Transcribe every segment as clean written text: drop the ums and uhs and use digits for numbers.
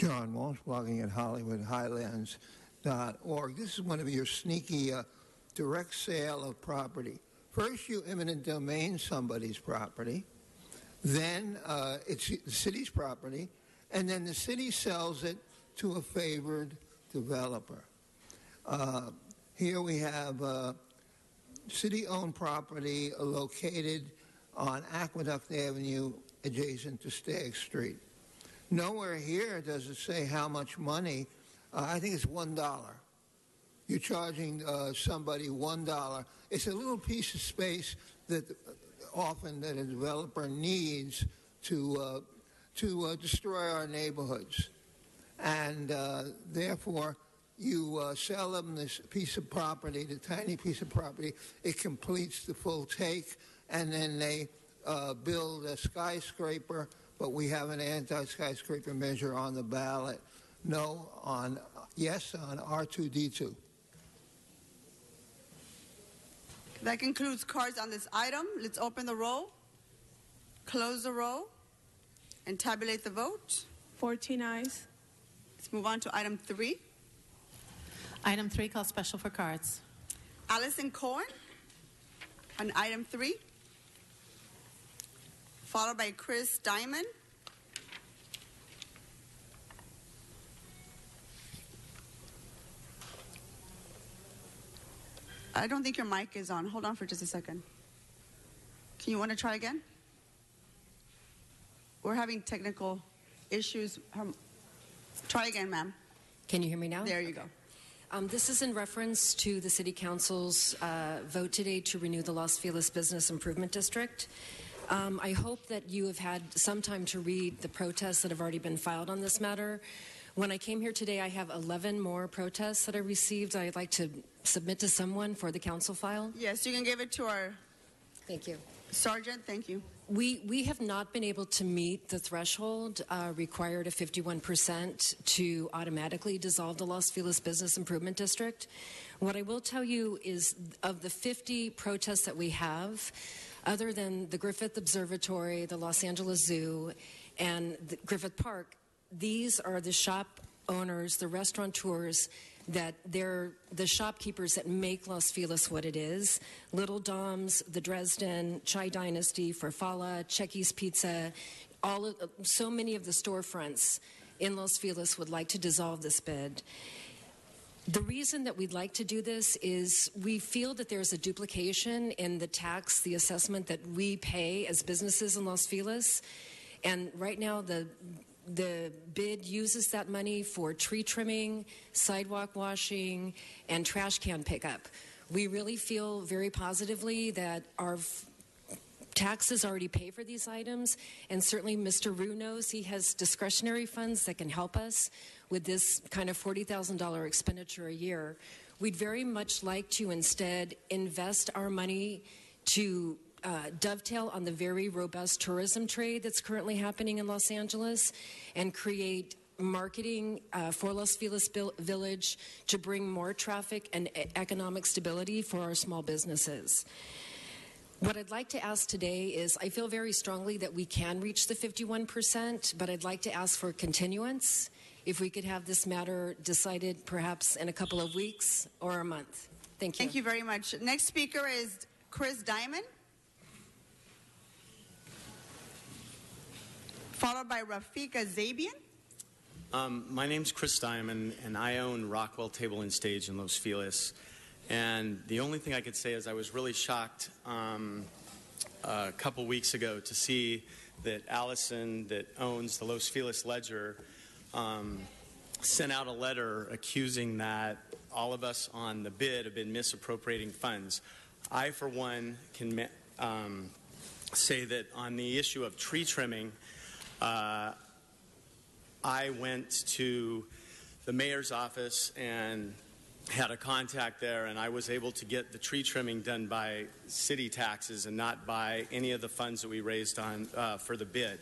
John Walsh, blogging at HollywoodHighlands.org. This is one of your sneaky direct sale of property. First, you eminent domain somebody's property. Then it's the city's property. And then the city sells it to a favored developer. Here we have city-owned property located on Aqueduct Avenue adjacent to Stagg Street. Nowhere here does it say how much money. I think it's $1. You're charging somebody $1. It's a little piece of space that often that a developer needs to destroy our neighborhoods. And therefore, you sell them this piece of property, the tiny piece of property. It completes the full take, and then they build a skyscraper, but we have an anti-skyscraper measure on the ballot. No on, yes on R2D2. That concludes cards on this item. Let's open the roll, close the roll, and tabulate the vote. 14 ayes. Let's move on to item 3. Item 3 calls special for cards. Allison Cohen on item 3, followed by Chris Diamond. I don't think your mic is on. Hold on for just a second. Can you want to try again? We're having technical issues. Try again, ma'am. Can you hear me now? There you go. This is in reference to the City Council's vote today to renew the Los Feliz Business Improvement District. I hope that you have had some time to read the protests that have already been filed on this matter. When I came here today, I have 11 more protests that I received. I'd like to submit to someone for the council file. Yes, you can give it to our Thank you. sergeant. Thank you. We have not been able to meet the threshold required of 51% to automatically dissolve the Los Feliz Business Improvement District. What I will tell you is of the 50 protests that we have, other than the Griffith Observatory, the Los Angeles Zoo, and the Griffith Park, these are the shop owners, the restaurateurs, that they're the shopkeepers that make Los Feliz what it is. Little Dom's, the Dresden, Chai Dynasty, Farfalla, Checky's Pizza, so many of the storefronts in Los Feliz would like to dissolve this bid. The reason that we'd like to do this is we feel that there's a duplication in the tax, the assessment that we pay as businesses in Los Feliz. And right now, the bid uses that money for tree trimming, sidewalk washing, and trash can pickup. We really feel very positively that our taxes already pay for these items, and certainly Mr. Rue knows he has discretionary funds that can help us with this kind of $40,000 expenditure a year. We'd very much like to instead invest our money to dovetail on the very robust tourism trade that's currently happening in Los Angeles and create marketing for Los Feliz Village to bring more traffic and economic stability for our small businesses. What I'd like to ask today is I feel very strongly that we can reach the 51%, but I'd like to ask for continuance if we could have this matter decided perhaps in a couple of weeks or a month. Thank you. Thank you very much. Next speaker is Chris Diamond, followed by Rafika Zabian. My name's Chris Diamond, and I own Rockwell Table and Stage in Los Feliz. And the only thing I could say is I was really shocked a couple weeks ago to see that Allison, that owns the Los Feliz Ledger, sent out a letter accusing that all of us on the bid have been misappropriating funds. I, for one, can say that on the issue of tree trimming, I went to the mayor's office and had a contact there, and I was able to get the tree trimming done by city taxes and not by any of the funds that we raised on for the bid.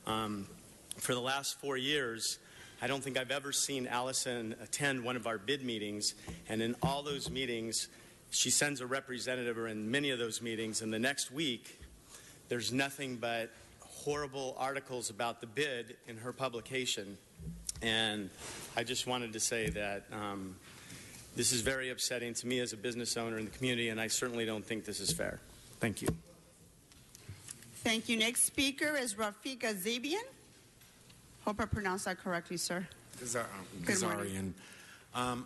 For the last 4 years, I don't think I've ever seen Allison attend one of our bid meetings, and in all those meetings, she sends a representative or in many of those meetings, and the next week, there's nothing but horrible articles about the bid in her publication. And I just wanted to say that this is very upsetting to me as a business owner in the community, and I certainly don't think this is fair. Thank you. Thank you. Next speaker is Rafiq Azabian. Hope I pronounced that correctly, sir. Good morning. I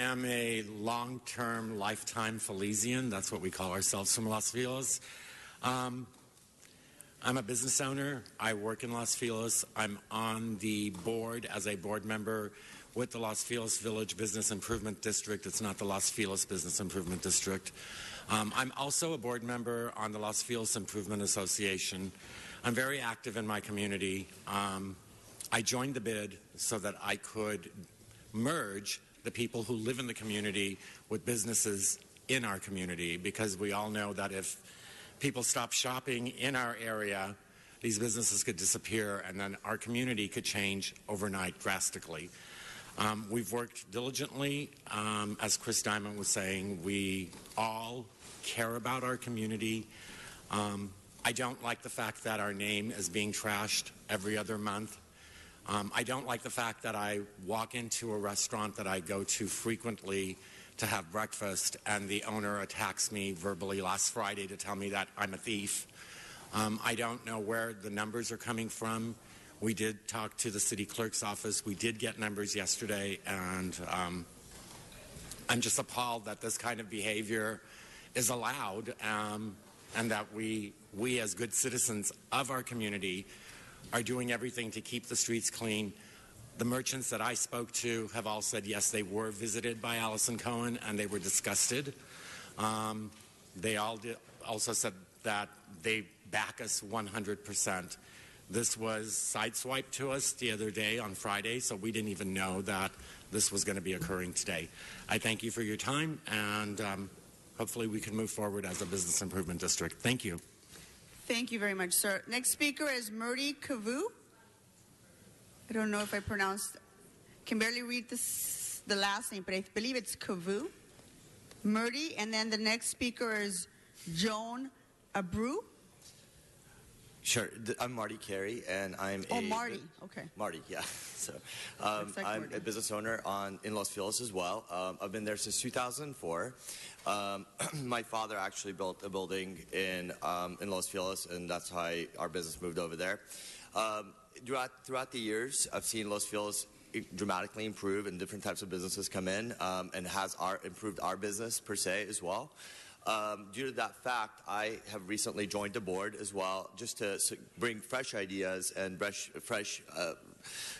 am a long-term, lifetime Felician. That's what we call ourselves from Los Feliz. I'm a business owner. I work in Los Feliz. I'm on the board as a board member with the Los Feliz Village Business Improvement District. It's not the Los Feliz Business Improvement District. I'm also a board member on the Los Feliz Improvement Association. I'm very active in my community. I joined the bid so that I could merge the people who live in the community with businesses in our community, because we all know that if people stop shopping in our area, these businesses could disappear, and then our community could change overnight drastically. We've worked diligently. As Chris Diamond was saying, we all care about our community. I don't like the fact that our name is being trashed every other month. I don't like the fact that I walk into a restaurant that I go to frequently to have breakfast and the owner attacks me verbally last Friday to tell me that I'm a thief. I don't know where the numbers are coming from. We did talk to the city clerk's office. We did get numbers yesterday, and I'm just appalled that this kind of behavior is allowed, and that we as good citizens of our community are doing everything to keep the streets clean. The merchants that I spoke to have all said yes, they were visited by Allison Cohen and they were disgusted. They all also said that they back us 100%. This was sideswiped to us the other day on Friday, so we didn't even know that this was going to be occurring today. I thank you for your time, and hopefully we can move forward as a business improvement district. Thank you. Thank you very much, sir. Next speaker is Murti Kavu. I don't know if I pronounced, can barely read the last name, but I believe it's Kavu. Murti, and then the next speaker is Joan Abreu. Sure. I'm Marty Carey, and I'm Marty. Okay. Marty, yeah. So like I'm Marty. a business owner in Los Feliz as well. I've been there since 2004. My father actually built a building in Los Feliz, and that's how our business moved over there. Throughout the years, I've seen Los Feliz dramatically improve, and different types of businesses come in, and has improved our business per se as well. Due to that fact, I have recently joined the board as well, just to bring fresh ideas and fresh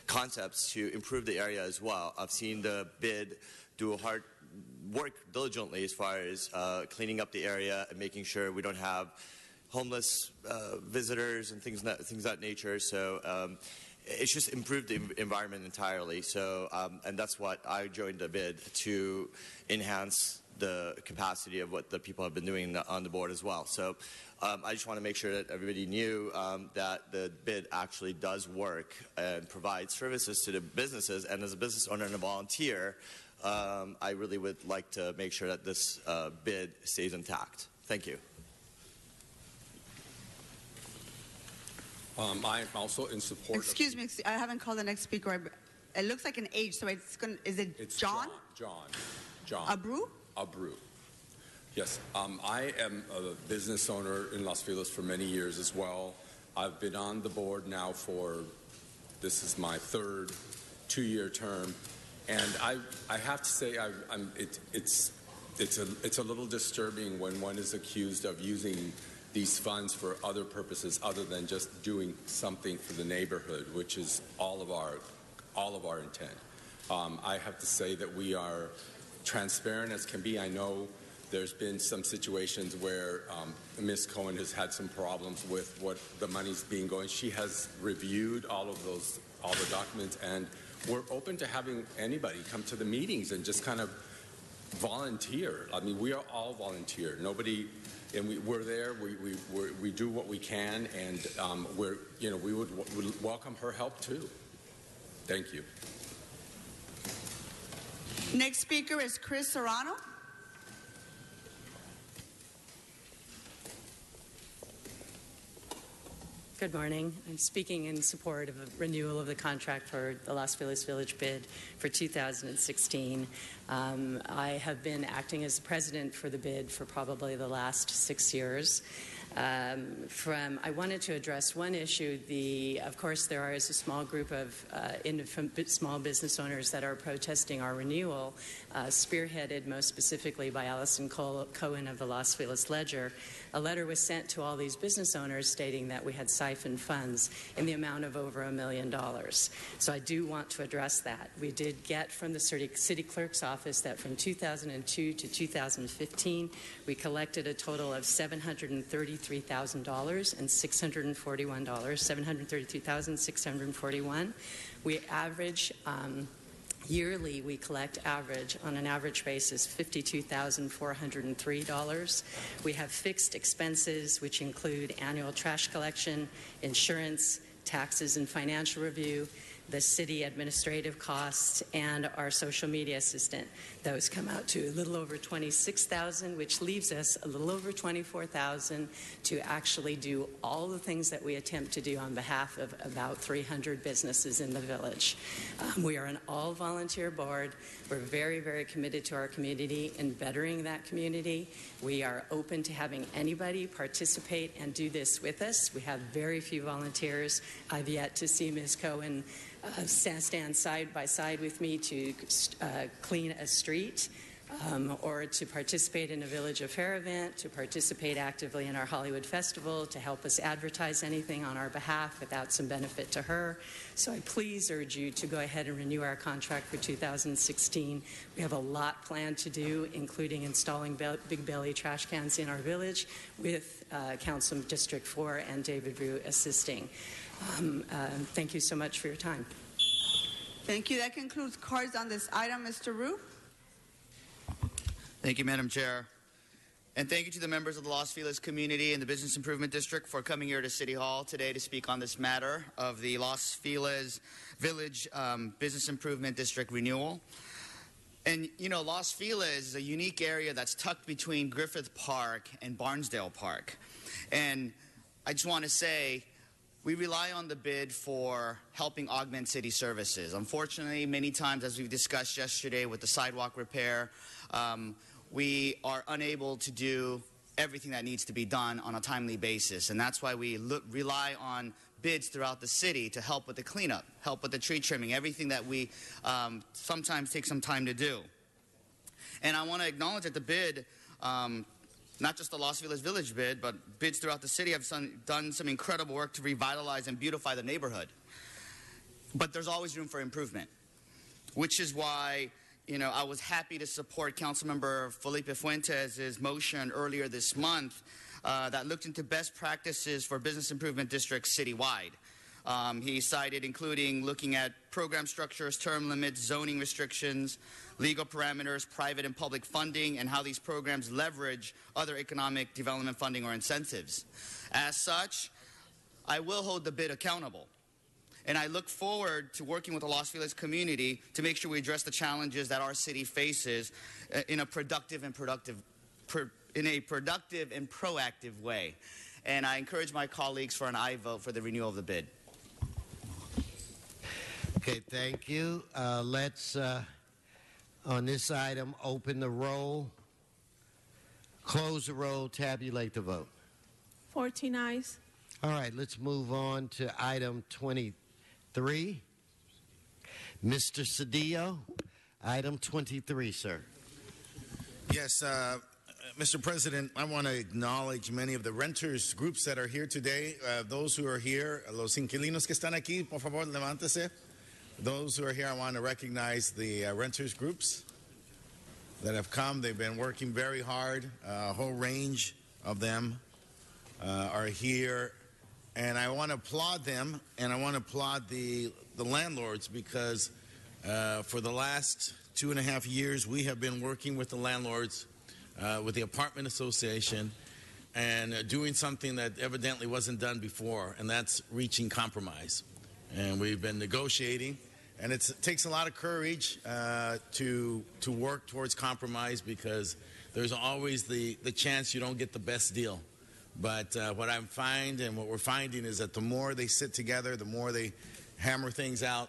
concepts to improve the area as well. I've seen the bid do hard work diligently as far as cleaning up the area and making sure we don't have homeless visitors and things of that nature. So it's just improved the environment entirely. So and that's what I joined the bid to enhance the capacity of what the people have been doing on the board as well. So I just want to make sure that everybody knew that the bid actually does work and provide services to the businesses. And as a business owner and a volunteer, I really would like to make sure that this bid stays intact. Thank you. I'm also in support. Excuse me, I haven't called the next speaker. It looks like an H, so is it John? John. Abreu? Abreu. Yes, I am a business owner in Los Feliz for many years as well. I've been on the board now this is my third two-year term, and I have to say it's a little disturbing when one is accused of using these funds for other purposes other than just doing something for the neighborhood, which is all of our intent. I have to say that we are transparent as can be. I know there's been some situations where Ms. Cohen has had some problems with what the money's being going. She has reviewed all the documents, and we're open to having anybody come to the meetings and just kind of volunteer. I mean, we are all volunteer. Nobody, and we're there. We do what we can, and we would welcome her help too. Thank you. Next speaker is Chris Serrano. Good morning. I'm speaking in support of a renewal of the contract for the Los Feliz Village bid for 2016. I have been acting as president for the bid for probably the last 6 years. I wanted to address one issue. Of course, there is a small group of small business owners that are protesting our renewal, spearheaded most specifically by Allison Cohen of the Los Feliz Ledger. A letter was sent to all these business owners stating that we had siphoned funds in the amount of over $1 million. So I do want to address that. We did get from the city clerk's office that from 2002 to 2015, we collected a total of $733,000 and $641. $733,641. We average. Yearly, we collect on an average basis, $52,403. We have fixed expenses, which include annual trash collection, insurance, taxes and financial review, the city administrative costs, and our social media assistant. Those come out to a little over $26,000, which leaves us a little over $24,000 to actually do all the things that we attempt to do on behalf of about 300 businesses in the village. We are an all-volunteer board. We're very, very committed to our community and bettering that community. We are open to having anybody participate and do this with us. We have very few volunteers. I've yet to see Ms. Cohen stand side by side with me to clean a street or to participate in a Village Affair event, to participate actively in our Hollywood Festival, to help us advertise anything on our behalf without some benefit to her. So I please urge you to go ahead and renew our contract for 2016. We have a lot planned to do, including installing Big Belly trash cans in our village with Council District 4 and David Rue assisting. Thank you so much for your time. Thank you. That concludes cards on this item. Mr. Rue? Thank you, Madam Chair. And thank you to the members of the Los Feliz community and the Business Improvement District for coming here to City Hall today to speak on this matter of the Los Feliz Village Business Improvement District renewal. And, you know, Los Feliz is a unique area that's tucked between Griffith Park and Barnesdale Park. And I just want to say, we rely on the bid for helping augment city services. Unfortunately, many times, as we've discussed yesterday with the sidewalk repair, we are unable to do everything that needs to be done on a timely basis. And that's why we rely on bids throughout the city to help with the cleanup, help with the tree trimming, everything that we sometimes take some time to do. And I want to acknowledge that the bid, not just the Los Feliz Village bid, but bids throughout the city have done some incredible work to revitalize and beautify the neighborhood. But there's always room for improvement, which is why, you know, I was happy to support Councilmember Felipe Fuentes' motion earlier this month that looked into best practices for business improvement districts citywide. He cited including looking at program structures, term limits, zoning restrictions, legal parameters, private and public funding, and how these programs leverage other economic development funding or incentives. As such, I will hold the bid accountable. And I look forward to working with the Los Feliz community to make sure we address the challenges that our city faces in a productive and proactive way. And I encourage my colleagues for an aye vote for the renewal of the bid. Okay, thank you. Let's, on this item, open the roll, close the roll, tabulate the vote. 14 ayes. All right, let's move on to item 23. Mr. Cedillo, item 23, sir. Yes, Mr. President, I want to acknowledge many of the renters groups that are here today. Those who are here, los inquilinos que están aquí, por favor, levántese. Those who are here, I want to recognize the renters groups that have come. They've been working very hard. A whole range of them are here. And I want to applaud them, and I want to applaud the landlords because for the last 2.5 years, we have been working with the landlords, with the apartment association, and doing something that evidently wasn't done before, and that's reaching compromise. And we've been negotiating, and it takes a lot of courage to work towards compromise because there's always the chance you don't get the best deal. But what I'm finding and what we're finding is that the more they sit together, the more they hammer things out,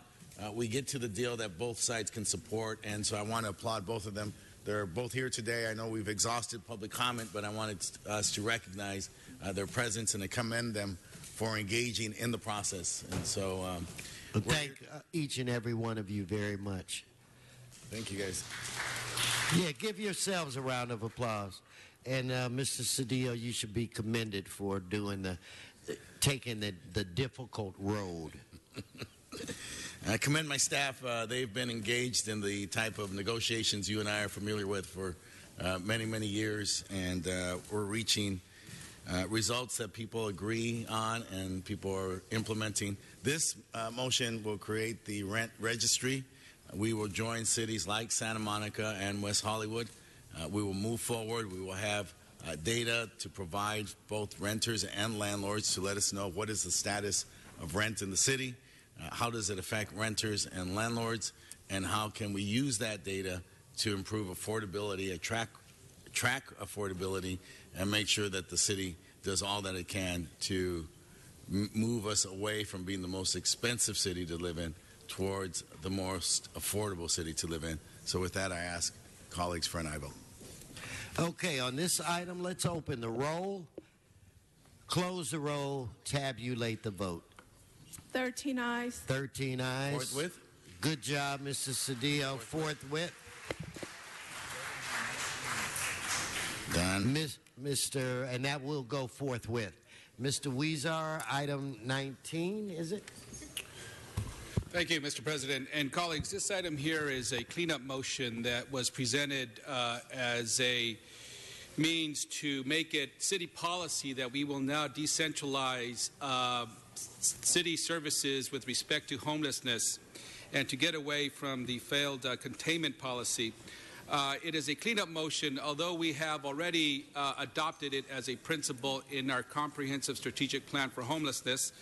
we get to the deal that both sides can support. And so I want to applaud both of them. They're both here today. I know we've exhausted public comment, but I wanted us to recognize their presence and to commend them for engaging in the process. And so thank each and every one of you very much. Thank you, guys. Yeah, give yourselves a round of applause. And Mr. Cedillo, you should be commended for taking the difficult road. I commend my staff. They've been engaged in the type of negotiations you and I are familiar with for many, many years, and we're reaching results that people agree on and people are implementing. This motion will create the rent registry. We will join cities like Santa Monica and West Hollywood. We will move forward. We will have data to provide both renters and landlords to let us know what is the status of rent in the city, how does it affect renters and landlords, and how can we use that data to improve affordability, track affordability, and make sure that the city does all that it can to move us away from being the most expensive city to live in towards the most affordable city to live in. So with that, I ask colleagues for an aye vote. Okay, on this item, let's open the roll, close the roll, tabulate the vote. 13 ayes. 13 ayes. Forthwith. Good job, Mr. Cedillo. Forthwith. Done. Mr. And that will go forthwith. Mr. Weezer, item 19, is it? Thank you, Mr. President. And colleagues, this item here is a cleanup motion that was presented as a means to make it city policy that we will now decentralize city services with respect to homelessness and to get away from the failed containment policy. It is a cleanup motion, although we have already adopted it as a principle in our comprehensive strategic plan for homelessness.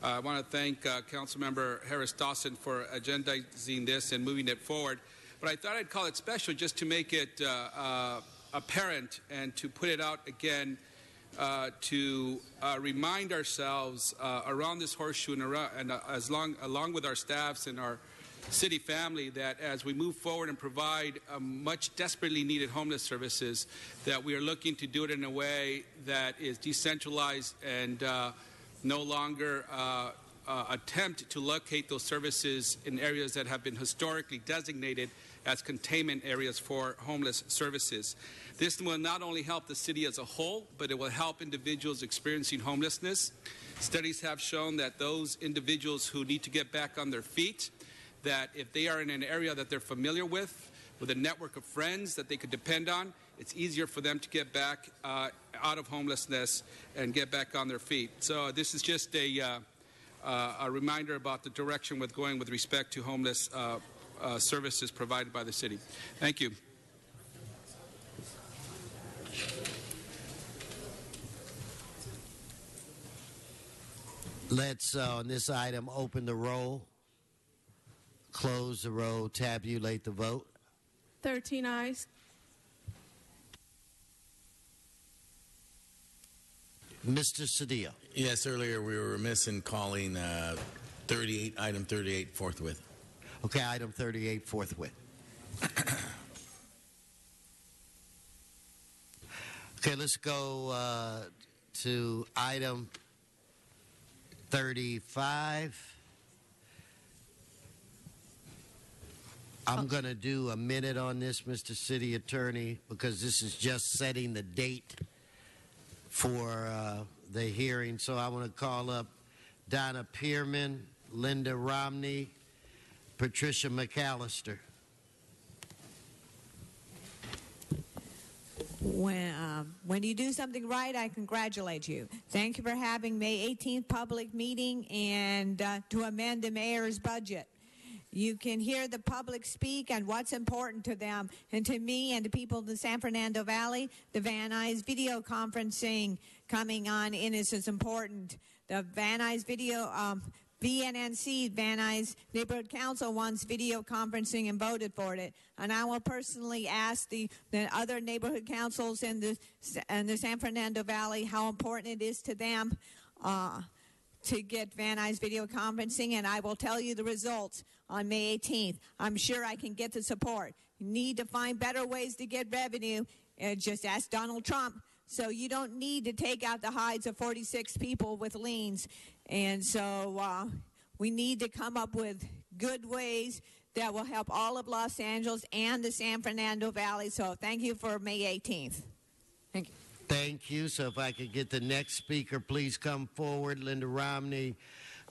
I want to thank Councilmember Harris Dawson for agendizing this and moving it forward. But I thought I'd call it special just to make it apparent and to put it out again to remind ourselves around this horseshoe and along with our staffs and our city family that as we move forward and provide much desperately needed homeless services, that we are looking to do it in a way that is decentralized and no longer attempt to locate those services in areas that have been historically designated as containment areas for homeless services. This will not only help the city as a whole, but it will help individuals experiencing homelessness. Studies have shown that those individuals who need to get back on their feet, that if they are in an area that they're familiar with a network of friends that they could depend on, it's easier for them to get back out of homelessness and get back on their feet. So this is just a reminder about the direction we're going with respect to homeless services provided by the city. Thank you. Let's, on this item, open the roll, close the roll, tabulate the vote. 13 ayes. Mr. Cedillo. Yes, earlier we were remiss in calling item 38 forthwith. Okay, item 38 forthwith. Okay, let's go to item 35. I'm going to do a minute on this, Mr. City Attorney, because this is just setting the date for the hearing. So I want to call up Donna Pearman, Linda Romney, Patricia McAllister. When you do something right, I congratulate you. Thank you for having May 18th public meeting and to amend the mayor's budget. You can hear the public speak and what's important to them. And to me and to people in the San Fernando Valley, the Van Nuys video conferencing coming on in is important. The Van Nuys video VNNC, Van Nuys Neighborhood Council, wants video conferencing and voted for it. And I will personally ask the other neighborhood councils in the San Fernando Valley how important it is to them to get Van Nuys video conferencing, and I will tell you the results on May 18th. I'm sure I can get the support. You need to find better ways to get revenue. Just ask Donald Trump. So you don't need to take out the hides of 46 people with liens. And so we need to come up with good ways that will help all of Los Angeles and the San Fernando Valley. So thank you for May 18th. Thank you. Thank you. So if I could get the next speaker, please come forward. Linda Romney,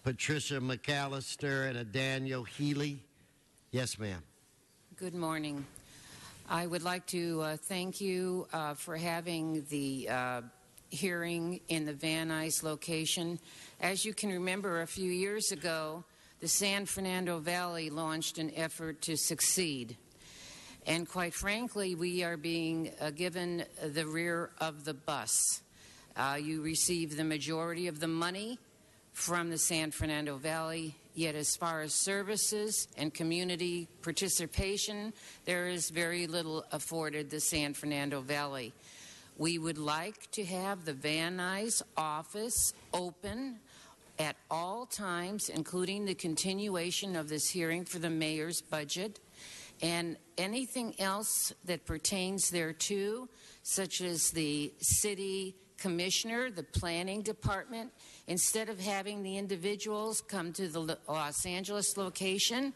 Patricia McAllister, and Daniel Healy. Yes, ma'am. Good morning. I would like to thank you for having the hearing in the Van Nuys location. As you can remember, a few years ago, the San Fernando Valley launched an effort to succeed. And quite frankly, we are being given the rear of the bus. You receive the majority of the money from the San Fernando Valley, yet as far as services and community participation, there is very little afforded the San Fernando Valley. We would like to have the Van Nuys office open at all times, including the continuation of this hearing for the mayor's budget, and anything else that pertains thereto, such as the city commissioner, the planning department. Instead of having the individuals come to the Los Angeles location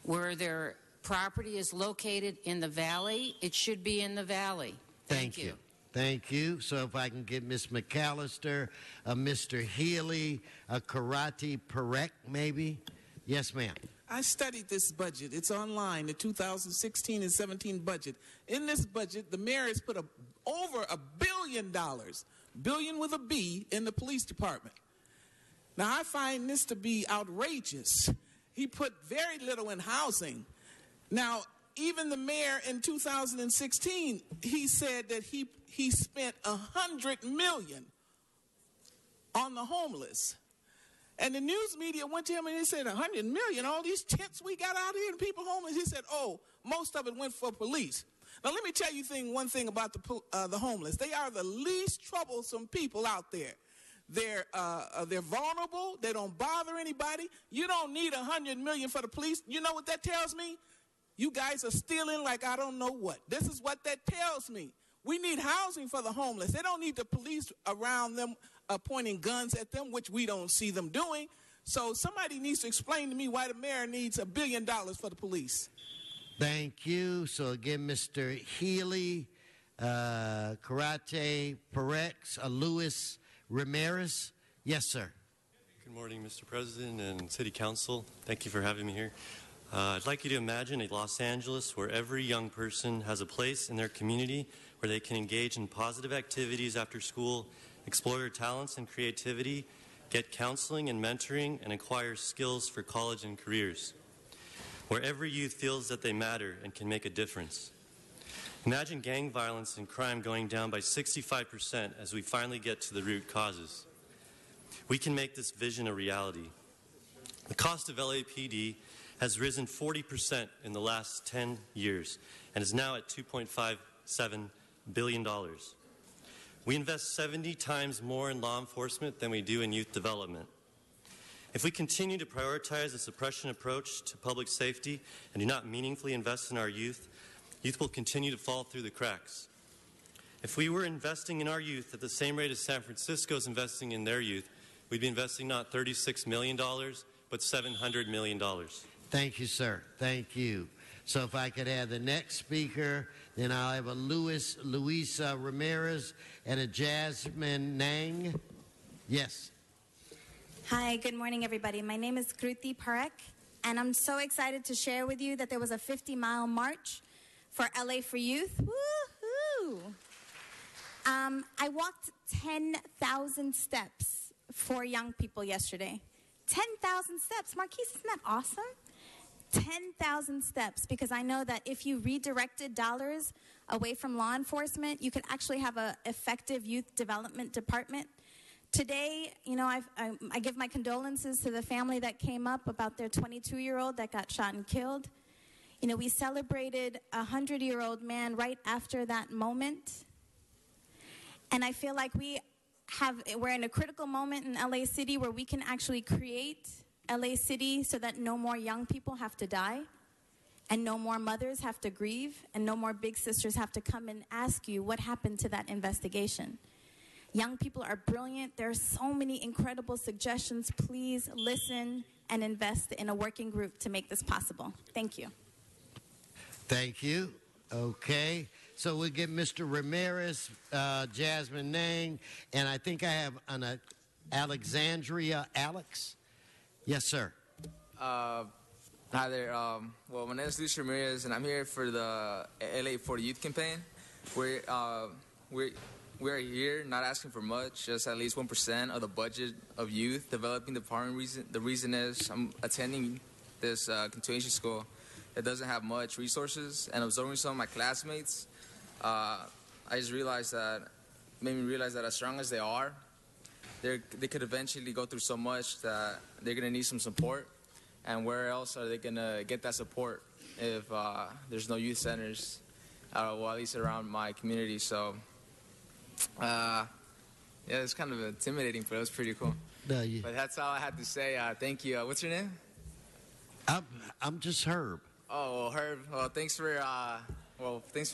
where their property is located in the valley, it should be in the valley. Thank you. Thank you. So if I can get Ms. McAllister, Mr. Healy, Karate Parek, maybe? Yes, ma'am. I studied this budget. It's online, the 2016 and 17 budget. In this budget, the mayor has put over $1 billion, billion with a B, in the police department. Now, I find this to be outrageous. He put very little in housing. Now, even the mayor in 2016, he said that he spent $100 million on the homeless. And the news media went to him and they said, $100 million, all these tents we got out here and people homeless. He said, oh, most of it went for police. Now, let me tell you one thing about the homeless. They are the least troublesome people out there. They're vulnerable. They don't bother anybody. You don't need $100 million for the police. You know what that tells me? You guys are stealing like I don't know what. This is what that tells me. We need housing for the homeless. They don't need the police around them pointing guns at them, which we don't see them doing. So somebody needs to explain to me why the mayor needs $1 billion for the police. Thank you. So again, Mr. Healy, Karate Parex, Luis Ramirez. Yes, sir. Good morning, Mr. President and City Council. Thank you for having me here. I'd like you to imagine a Los Angeles where every young person has a place in their community where they can engage in positive activities after school, explore their talents and creativity, get counseling and mentoring, and acquire skills for college and careers. Where every youth feels that they matter and can make a difference. Imagine gang violence and crime going down by 65% as we finally get to the root causes. We can make this vision a reality. The cost of LAPD has risen 40% in the last 10 years and is now at $2.57 billion. We invest 70 times more in law enforcement than we do in youth development. If we continue to prioritize a suppression approach to public safety and do not meaningfully invest in our youth, youth will continue to fall through the cracks. If we were investing in our youth at the same rate as San Francisco is investing in their youth, we'd be investing not $36 million, but $700 million. Thank you, sir. Thank you. So if I could have the next speaker, then I'll have a Luisa Ramirez and a Jasmine Nang. Yes. Hi, good morning, everybody. My name is Kruti Parek, and I'm so excited to share with you that there was a 50-mile march for LA for Youth. Woo-hoo! I walked 10,000 steps for young people yesterday. 10,000 steps. Marquise, isn't that awesome? 10,000 steps, because I know that if you redirected dollars away from law enforcement, you could actually have an effective youth development department Today, you know, I give my condolences to the family that came up about their 22-year-old that got shot and killed. You know, we celebrated a 100-year-old man right after that moment. And I feel like we're in a critical moment in LA City where we can actually create LA City so that no more young people have to die, and no more mothers have to grieve, and no more big sisters have to come and ask you what happened to that investigation. Young people are brilliant. There are so many incredible suggestions. Please listen and invest in a working group to make this possible. Thank you. Thank you. Okay. So we get Mr. Ramirez, Jasmine Nang, and I think I have an Alexandria Alex. Yes, sir. Hi there. Well, my name is Luis Ramirez, and I'm here for the LA for Youth campaign. We're here not asking for much, just at least 1% of the budget of youth developing department. The reason is I'm attending this continuation school that doesn't have much resources, and observing some of my classmates, I just realized that, made me realize that as strong as they are, they could eventually go through so much that they're going to need some support. And where else are they going to get that support if there's no youth centers, well, at least around my community? So, yeah, it's kind of intimidating, but it was pretty cool. No, you... But that's all I had to say. Thank you. What's your name? I'm just Herb. Oh, well, Herb. Well, thanks for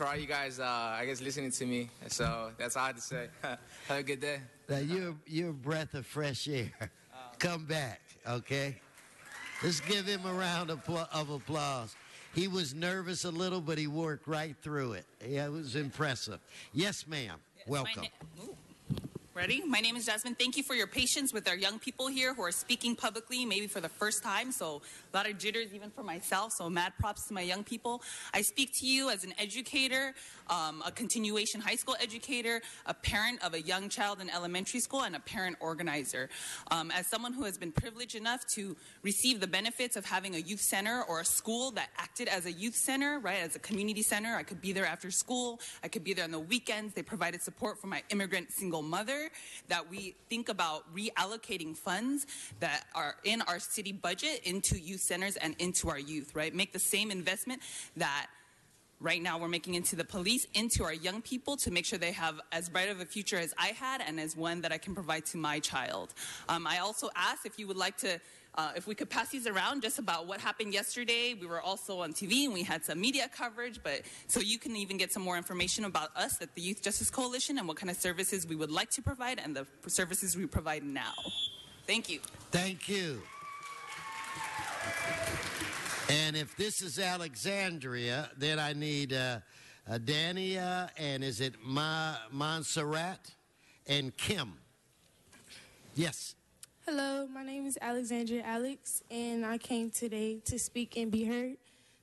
all you guys, I guess, listening to me. So that's all I had to say. Have a good day. Now, you're a breath of fresh air. Come back, okay? Let's give him a round of applause. He was nervous a little, but he worked right through it. Yeah, it was impressive. Yes, ma'am. Welcome. Ready? My name is Jasmine. Thank you for your patience with our young people here who are speaking publicly, maybe for the first time. So a lot of jitters even for myself. So mad props to my young people. I speak to you as an educator, a continuation high school educator, a parent of a young child in elementary school, and a parent organizer. As someone who has been privileged enough to receive the benefits of having a youth center or a school that acted as a youth center, right, as a community center, I could be there after school. I could be there on the weekends. They provided support for my immigrant single mother. That we think about reallocating funds that are in our city budget into youth centers and into our youth, right? Make the same investment that right now we're making into the police, into our young people to make sure they have as bright of a future as I had and as one that I can provide to my child. I also asked if you would like to if we could pass these around just about what happened yesterday. We were also on TV and we had some media coverage, but so you can even get some more information about us at the Youth Justice Coalition and what kind of services we would like to provide and the services we provide now. Thank you. Thank you. And if this is Alexandria, then I need Dania, and is it Montserrat and Kim? Yes. Hello, my name is Alexandria Alex, and I came today to speak and be heard.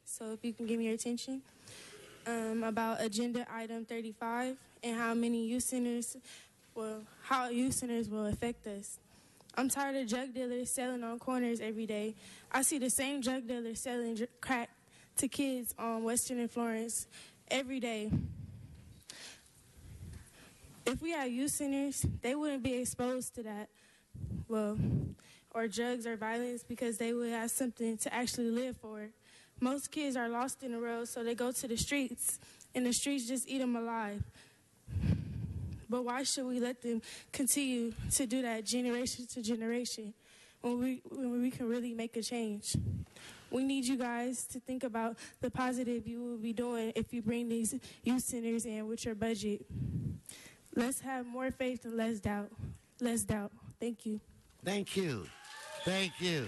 So if you can give me your attention about agenda item 35 and how youth centers will affect us. I'm tired of drug dealers selling on corners every day. I see the same drug dealers selling crack to kids on Western and Florence every day. If we had youth centers, they wouldn't be exposed to that. Well, or drugs or violence, because they would have something to actually live for. Most kids are lost in the road, so they go to the streets, and the streets just eat them alive. But why should we let them continue to do that generation to generation when we can really make a change? We need you guys to think about the positive you will be doing if you bring these youth centers in with your budget. Let's have more faith and less doubt. Less doubt. Thank you. Thank you. Thank you.